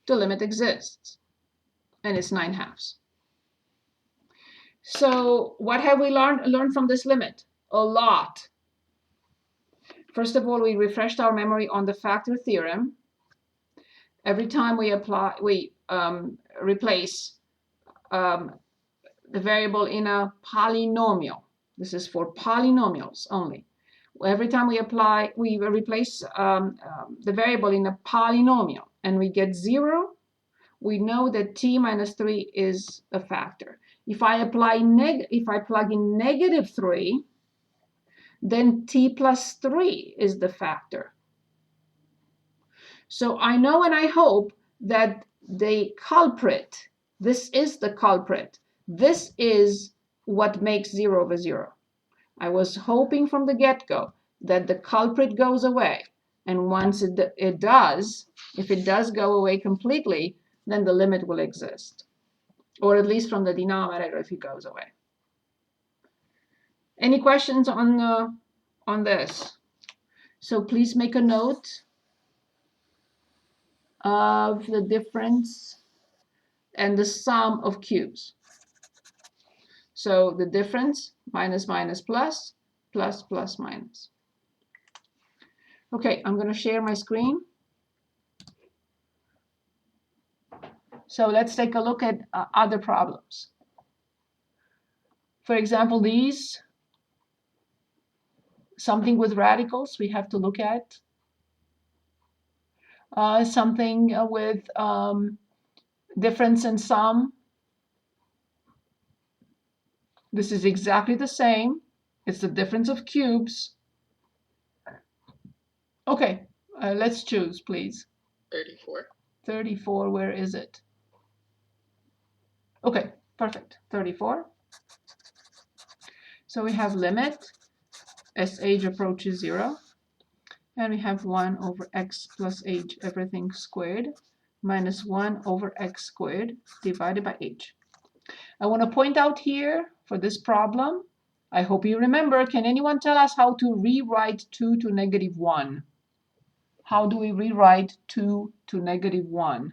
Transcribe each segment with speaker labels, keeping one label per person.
Speaker 1: The limit exists, and it's 9/2. So what have we learned from this limit? A lot. First of all, we refreshed our memory on the factor theorem. Every time we replace the variable in a polynomial. This is for polynomials only. Every time we replace the variable in a polynomial and we get 0, we know that t minus 3 is a factor. If I plug in -3, then t plus 3 is the factor. So I know and I hope that the culprit, this is the culprit. This is what makes 0 over 0. I was hoping from the get-go that the culprit goes away. And once it does, if it does go away completely, then the limit will exist. Or at least from the denominator if it goes away. Any questions on this? So please make a note of the difference and the sum of cubes. So the difference, minus, minus, plus, plus, plus, minus. Okay, I'm going to share my screen. So let's take a look at other problems. For example, these, something with radicals we have to look at. Something with difference and sum. This is exactly the same. It's the difference of cubes. Okay, let's choose, please.
Speaker 2: 34.
Speaker 1: 34, where is it? Okay, perfect. 34. So we have limit as age approaches 0. And we have 1 over x plus h, everything squared, minus 1 over x squared divided by h. I want to point out here for this problem, I hope you remember, can anyone tell us how to rewrite 2 to -1? How do we rewrite 2 to -1?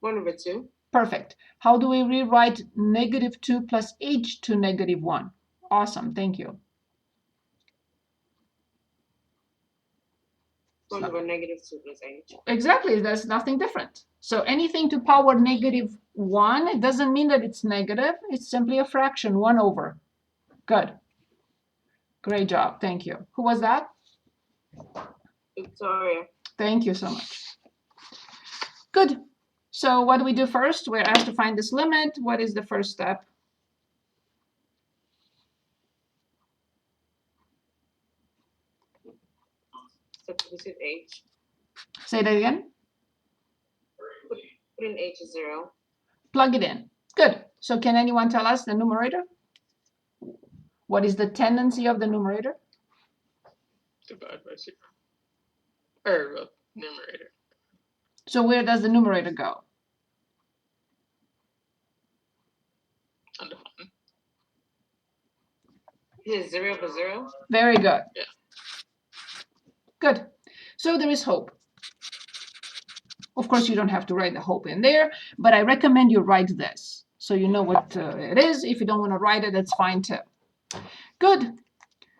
Speaker 2: 1 over 2.
Speaker 1: Perfect. How do we rewrite -2 plus h to -1? Awesome, thank you.
Speaker 2: 1 over -2 plus h.
Speaker 1: Exactly, there's nothing different. So anything to power -1, it doesn't mean that it's negative. It's simply a fraction, 1 over. Good. Great job, thank you. Who was that?
Speaker 2: Victoria.
Speaker 1: Thank you so much. Good. So what do we do first? We're asked to find this limit. What is the first step?
Speaker 2: Substitute h.
Speaker 1: Say that again.
Speaker 2: Put in h as 0.
Speaker 1: Plug it in. Good. So can anyone tell us the numerator? What is the tendency of the numerator?
Speaker 2: Divide by 0. Or numerator.
Speaker 1: So where does the numerator go?
Speaker 2: Undefined. Is it 0 over 0?
Speaker 1: Very good.
Speaker 2: Yeah.
Speaker 1: Good. So there is hope. Of course, you don't have to write the hope in there, but I recommend you write this so you know what it is. If you don't want to write it, that's fine too. Good.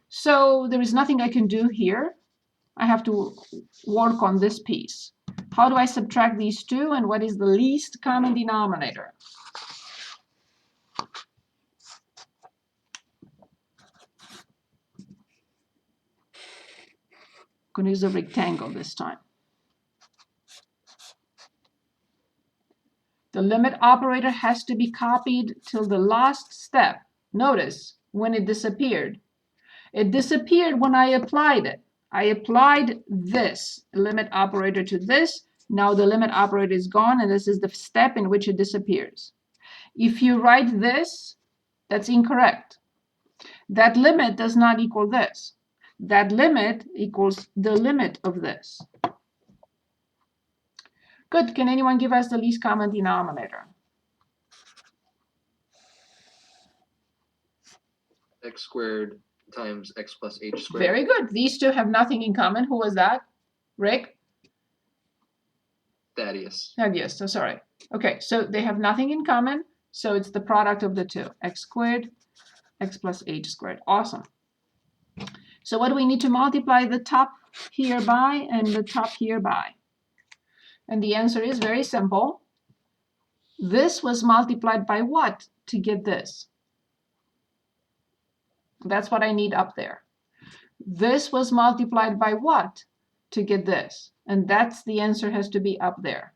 Speaker 1: So there is nothing I can do here. I have to work on this piece. How do I subtract these two, and what is the least common denominator? I'm going to use a rectangle this time. The limit operator has to be copied till the last step. Notice when it disappeared. It disappeared when I applied it. I applied this limit operator to this. Now the limit operator is gone, and this is the step in which it disappears. If you write this, that's incorrect. That limit does not equal this. That limit equals the limit of this. Good. Can anyone give us the least common denominator?
Speaker 3: x squared times x plus h squared.
Speaker 1: Very good. These two have nothing in common. Who was that? Rick?
Speaker 3: Thaddeus.
Speaker 1: Thaddeus, so sorry. Okay, so they have nothing in common, so it's the product of the two. X squared, x plus h squared. Awesome. So what do we need to multiply the top here by and the top here by? And the answer is very simple. This was multiplied by what to get this? That's what I need up there. This was multiplied by what to get this? And that's the answer has to be up there.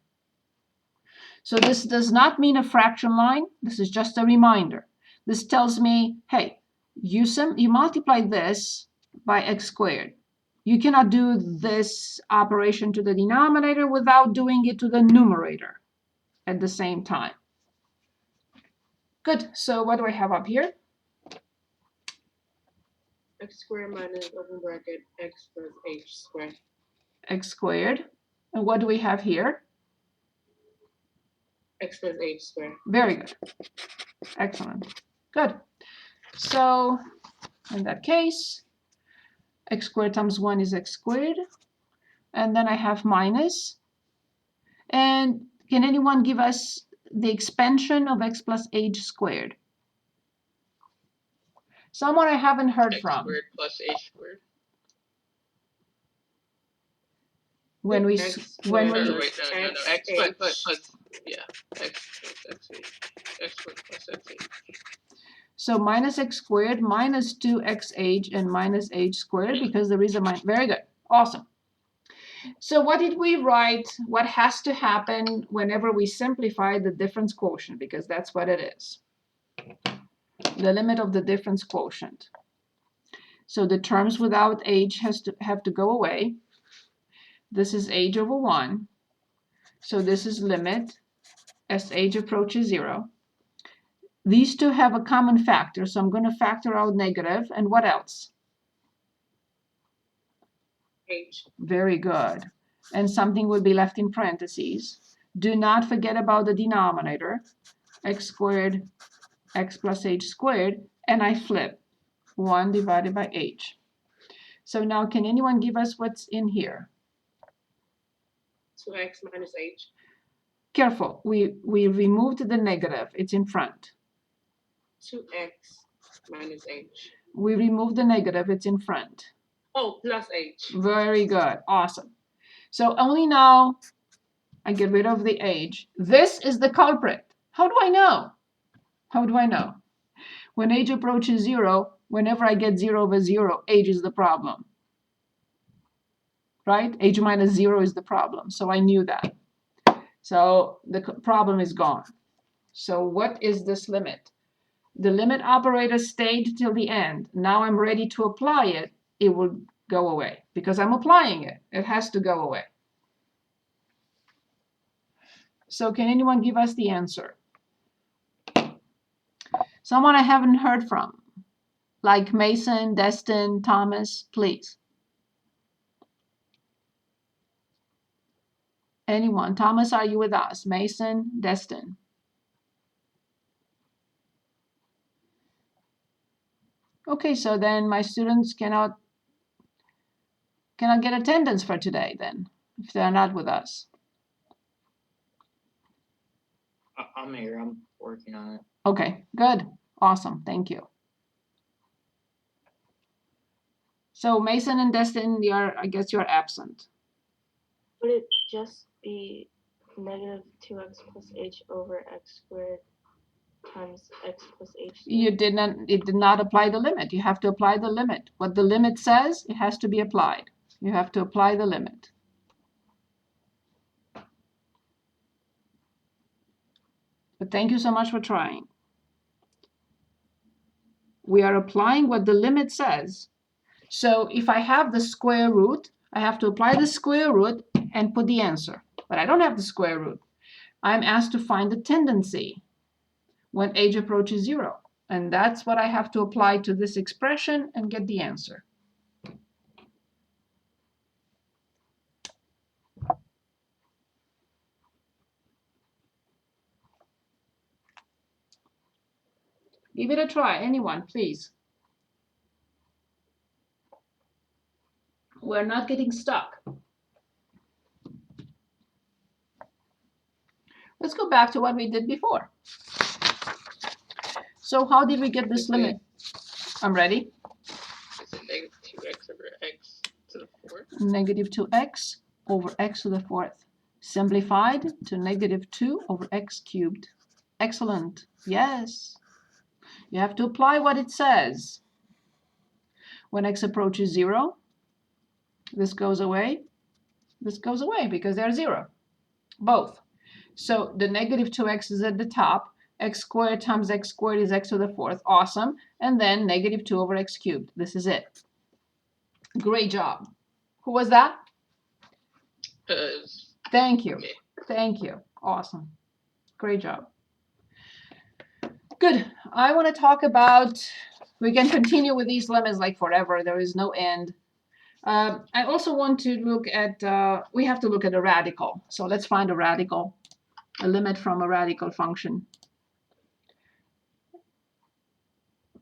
Speaker 1: So this does not mean a fraction line. This is just a reminder. This tells me, hey, you multiply this by x squared. You cannot do this operation to the denominator without doing it to the numerator at the same time. Good. So what do I have up here?
Speaker 2: X squared minus open bracket x plus h squared.
Speaker 1: X squared. And what do we have here?
Speaker 2: X plus h squared.
Speaker 1: Very good. Excellent. Good. So in that case, x squared times 1 is x squared. And then I have minus. And can anyone give us the expansion of x plus h squared? Someone I haven't heard
Speaker 3: X
Speaker 1: from.
Speaker 3: squared plus h squared.
Speaker 1: When we
Speaker 2: X
Speaker 3: No,
Speaker 2: squared
Speaker 3: wait, no.
Speaker 2: plus
Speaker 3: X
Speaker 2: h.
Speaker 3: plus yeah. X squared plus x.
Speaker 1: so minus x squared minus 2xh and minus h squared because there is a minus. Very good. Awesome. So what did we write? What has to happen whenever we simplify the difference quotient? Because that's what it is. The limit of the difference quotient. So the terms without h have to go away. This is h over 1. So this is limit as h approaches 0. These two have a common factor, so I'm going to factor out negative. And what else?
Speaker 2: H.
Speaker 1: Very good. And something will be left in parentheses. Do not forget about the denominator, x squared, x plus h squared, and I flip 1 divided by h. So now can anyone give us what's in here?
Speaker 2: 2x minus h.
Speaker 1: Careful, we removed the negative, it's in front.
Speaker 2: 2x minus h.
Speaker 1: We removed the negative, it's in front.
Speaker 2: Oh, plus h.
Speaker 1: Very good, awesome. So only now I get rid of the h. This is the culprit. How do I know? How do I know? When h approaches 0, whenever I get 0 over 0, h is the problem. Right? H minus 0 is the problem. So I knew that. So the problem is gone. So what is this limit? The limit operator stayed till the end. Now I'm ready to apply it. It will go away because I'm applying it. It has to go away. So can anyone give us the answer? Someone I haven't heard from, like Mason, Destin, Thomas, please. Anyone? Thomas, are you with us? Mason, Destin. Okay, so then my students cannot get attendance for today then, if they're not with us.
Speaker 3: I'm here. I'm working on it.
Speaker 1: Okay, good. Awesome. Thank you. So Mason and Destin, I guess you're absent.
Speaker 4: Would it just be negative 2x plus h over x squared times x plus h squared?
Speaker 1: It did not apply the limit. You have to apply the limit. What the limit says, it has to be applied. You have to apply the limit. But thank you so much for trying. We are applying what the limit says. So if I have the square root, I have to apply the square root and put the answer. But I don't have the square root. I'm asked to find the tendency when h approaches 0. And that's what I have to apply to this expression and get the answer. Give it a try, anyone, please. We're not getting stuck. Let's go back to what we did before. So how did we get this limit? I'm ready.
Speaker 3: Is it negative 2x over x to the fourth?
Speaker 1: Negative 2x over x to the fourth. Simplified to negative 2 over x cubed. Excellent. Yes. You have to apply what it says. When x approaches 0, this goes away. This goes away because they're 0. Both. So the negative 2x is at the top. X squared times x squared is x to the fourth. Awesome. And then negative 2 over x cubed. This is it. Great job. Who was that? Thank you.
Speaker 3: Me.
Speaker 1: Thank you. Awesome. Great job. Good. I want to talk about, we can continue with these limits like forever. There is no end. I also want to look at, we have to look at a radical. So let's find a radical, a limit from a radical function.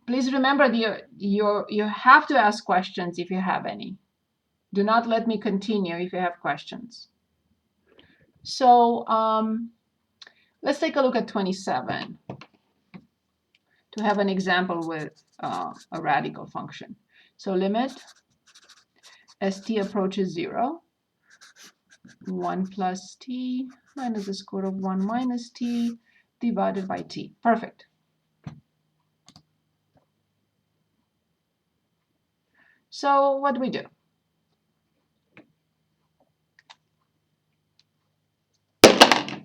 Speaker 1: Please remember, you have to ask questions if you have any. Do not let me continue if you have questions. So let's take a look at 27 to have an example with a radical function. So limit as t approaches 0, 1 plus t minus the square root of 1 minus t divided by t. Perfect. So what do we do?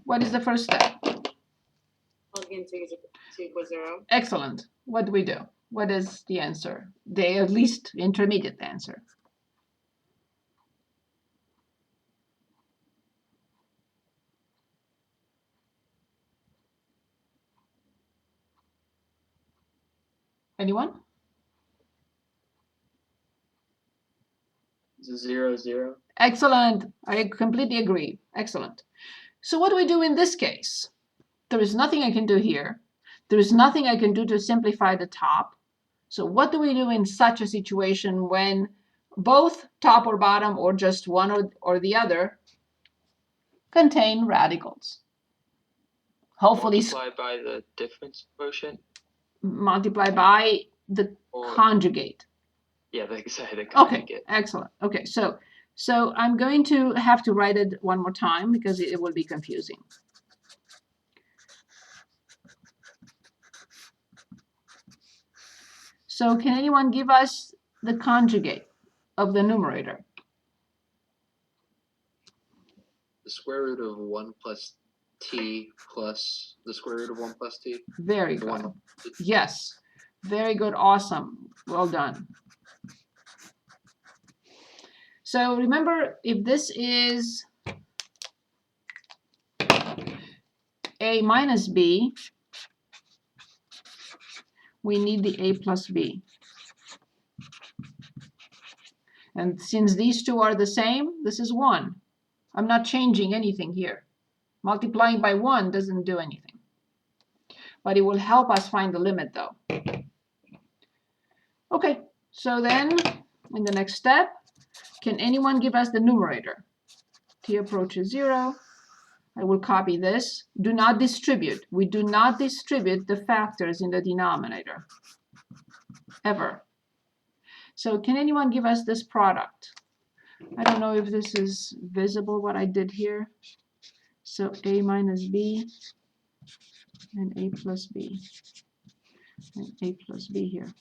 Speaker 1: What is the first step?
Speaker 2: Plug in t equals 0.
Speaker 1: Excellent. What do we do? What is the answer? The at least intermediate answer. Anyone?
Speaker 3: 0, 0.
Speaker 1: Excellent. I completely agree. Excellent. So what do we do in this case? There is nothing I can do here. There is nothing I can do to simplify the top. So what do we do in such a situation when both top or bottom or just one or the other contain radicals? Hopefully
Speaker 3: Multiply by the difference quotient.
Speaker 1: Multiply by the conjugate.
Speaker 3: Yeah, exactly. The
Speaker 1: conjugate. Okay, excellent. Okay, so I'm going to have to write it one more time because it will be confusing. So can anyone give us the conjugate of the numerator?
Speaker 3: The square root of 1 plus t plus the square root of 1 plus t.
Speaker 1: Very good. Yes. Very good. Awesome. Well done. So remember, if this is a minus b, we need the a plus b. And since these two are the same, this is 1. I'm not changing anything here. Multiplying by 1 doesn't do anything. But it will help us find the limit, though. Okay, so then, in the next step, can anyone give us the numerator? T approaches 0. I will copy this. Do not distribute. We do not distribute the factors in the denominator. Ever. So can anyone give us this product? I don't know if this is visible, what I did here. So a minus b and a plus b. And a plus b here.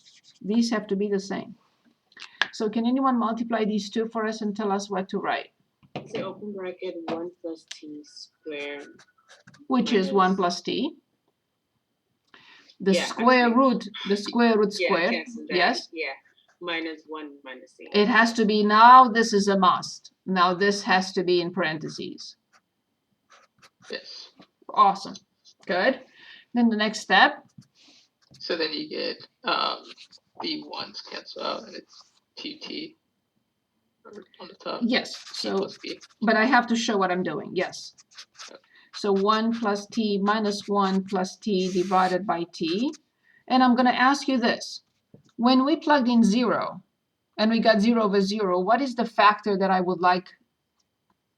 Speaker 1: These have to be the same. So can anyone multiply these two for us and tell us what to write?
Speaker 2: Say open bracket 1 plus t squared.
Speaker 1: Which is 1 plus t. The square root squared. Yes?
Speaker 2: Yeah. Minus 1 minus t.
Speaker 1: It has to be, now this is a must. Now this has to be in parentheses.
Speaker 3: Yes.
Speaker 1: Awesome. Good. Then the next step.
Speaker 3: So then you get the 1's cancel out and it's 2t on the top.
Speaker 1: Yes.
Speaker 3: T
Speaker 1: So,
Speaker 3: plus b.
Speaker 1: but I have to show what I'm doing. Yes. So 1 plus t minus 1 plus t divided by t. And I'm going to ask you this. When we plugged in 0, And we got 0 over 0. What is the factor that I would like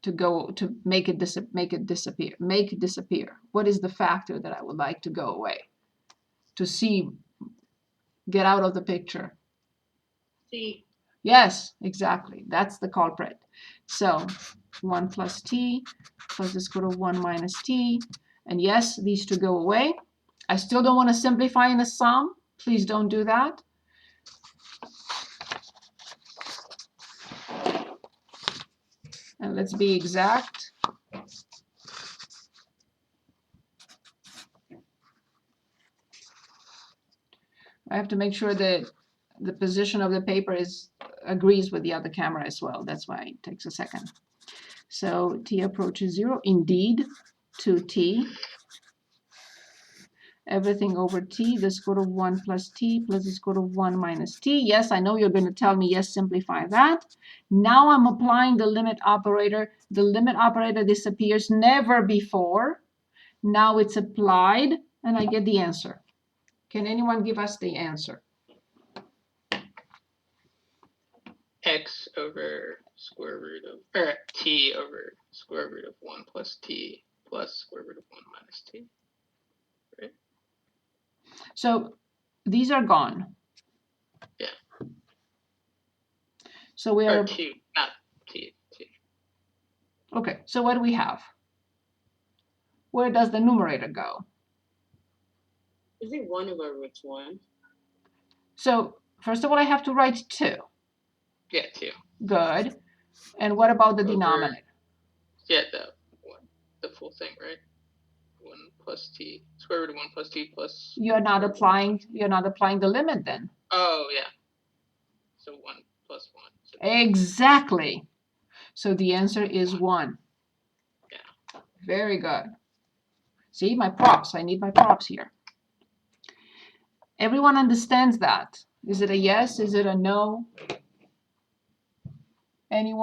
Speaker 1: to go to make it disappear? Make it disappear. What is the factor that I would like to go away? To see, get out of the picture.
Speaker 2: C.
Speaker 1: Yes, exactly. That's the culprit. So 1 plus t plus the square root of 1 minus t. And yes, these two go away. I still don't want to simplify in a sum. Please don't do that. And let's be exact. I have to make sure that the position of the paper agrees with the other camera as well. That's why it takes a second. So t approaches 0. Indeed, 2t. Everything over t, the square root of 1 plus t plus the square root of 1 minus t. Yes, I know you're going to tell me, yes, simplify that. Now I'm applying the limit operator. The limit operator disappears, never before. Now it's applied, and I get the answer. Can anyone give us the answer?
Speaker 3: X over square root of, or t over square root of 1 plus t plus square root of 1 minus t. Right?
Speaker 1: So these are gone.
Speaker 3: Yeah.
Speaker 1: So we
Speaker 3: Or
Speaker 1: are,
Speaker 3: t, not t.
Speaker 1: okay, so what do we have? Where does the numerator go?
Speaker 2: Is it 1 over root 1?
Speaker 1: So first of all, I have to write 2.
Speaker 3: Yeah, 2.
Speaker 1: Good. And what about the
Speaker 3: Over-
Speaker 1: denominator?
Speaker 3: Yeah, the full thing, right? 1 plus t, square root of 1 plus t plus.
Speaker 1: You're not applying the limit then.
Speaker 3: Oh, yeah. So 1 plus 1. So
Speaker 1: Exactly. So the answer is 1.
Speaker 3: Yeah.
Speaker 1: Very good. See, my props. I need my props here. Everyone understands that. Is it a yes? Is it a no? Anyone?